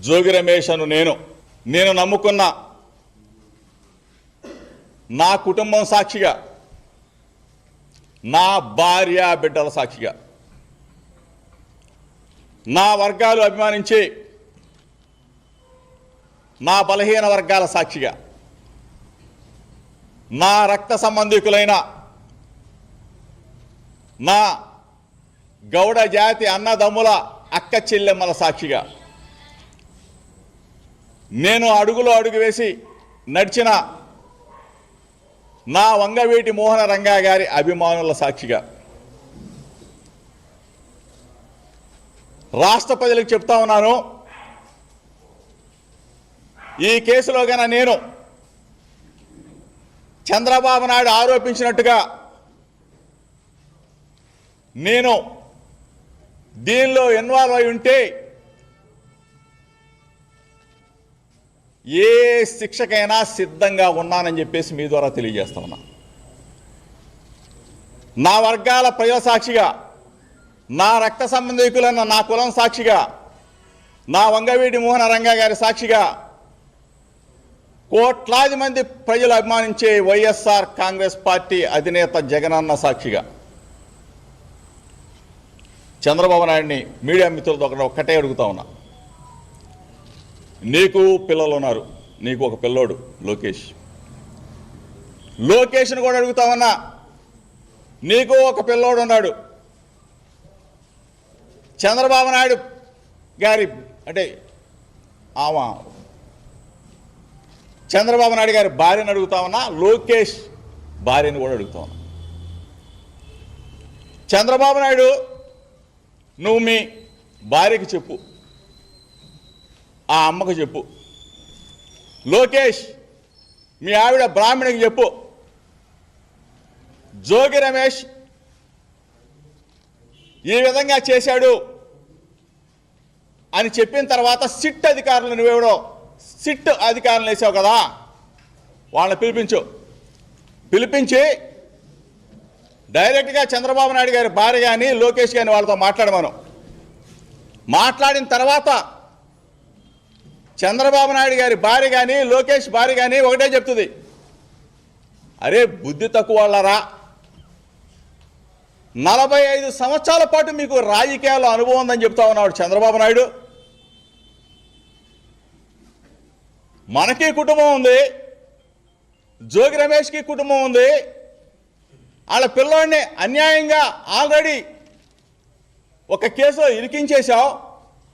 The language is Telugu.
జోగి రమేష్ అను నేను నమ్ముకున్న నా కుటుంబం సాక్షిగా, నా భార్య బిడ్డల సాక్షిగా, నా వర్గాలు అభిమానించి నా బలహీన వర్గాల సాక్షిగా, నా రక్త సంబంధికులైన నా గౌడ జాతి అన్నదమ్ముల అక్క చెల్లెమ్మల సాక్షిగా, నేను అడుగులో అడుగు వేసి నడిచిన నా వంగవీటి మోహన రంగా గారి అభిమానుల సాక్షిగా రాష్ట్ర ప్రజలకు చెప్తా ఉన్నాను. ఈ కేసులో గన నేను చంద్రబాబు నాయుడు ఆరోపించినట్టుగా నేను దీనిలో ఇన్వాల్వ్ అయి ఉంటే ఏ శిక్షకైనా సిద్ధంగా ఉన్నానని చెప్పేసి మీ ద్వారా తెలియజేస్తా ఉన్నా. నా వర్గాల ప్రజల సాక్షిగా, నా రక్త సంబంధికులన్న నా కులం సాక్షిగా, నా వంగవీటి మోహన రంగా గారి సాక్షిగా, కోట్లాది మంది ప్రజలు అభిమానించే వైఎస్ఆర్ కాంగ్రెస్ పార్టీ అధినేత జగనన్న సాక్షిగా చంద్రబాబు నాయుడిని మీడియా మిత్రులతో ఒక్కటే అడుగుతా ఉన్నా. నీకు పిల్లలు ఉన్నారు, నీకు ఒక పిల్లోడు లోకేష్ని కూడా అడుగుతా ఉన్నా. నీకు ఒక పిల్లోడు ఉన్నాడు. చంద్రబాబు నాయుడు గారి అంటే చంద్రబాబు నాయుడు గారి భార్యను అడుగుతా ఉన్నా, లోకేష్ భార్యను కూడా అడుగుతా ఉన్నా. చంద్రబాబు నాయుడు, నువ్వు మీ భార్యకి చెప్పు, ఆ అమ్మకు చెప్పు. లోకేష్, మీ ఆవిడ బ్రాహ్మణికి చెప్పు. జోగి రమేష్ ఈ విధంగా చేశాడు అని చెప్పిన తర్వాత సిట్ అధికారులు నువ్వెవడో సిట్ అధికారులు వేసావు కదా, వాళ్ళని పిలిపించి డైరెక్ట్గా చంద్రబాబు నాయుడు గారి భార్య కానీ లోకేష్ కానీ వాళ్ళతో మాట్లాడమను. మాట్లాడిన తర్వాత చంద్రబాబు నాయుడు గారి భార్య కానీ లోకేష్ భార్య కానీ ఒకటే చెప్తుంది, అరే బుద్ధి తక్కువ వాళ్ళరా, 45 సంవత్సరాల పాటు మీకు రాజకీయాల్లో అనుభవం ఉందని చెప్తా ఉన్నాడు చంద్రబాబు నాయుడు. మనకి కుటుంబం ఉంది, జోగి రమేష్కి కుటుంబం ఉంది. వాళ్ళ పిల్లోడిని అన్యాయంగా ఆల్రెడీ ఒక కేసులో ఇరికించేశావు.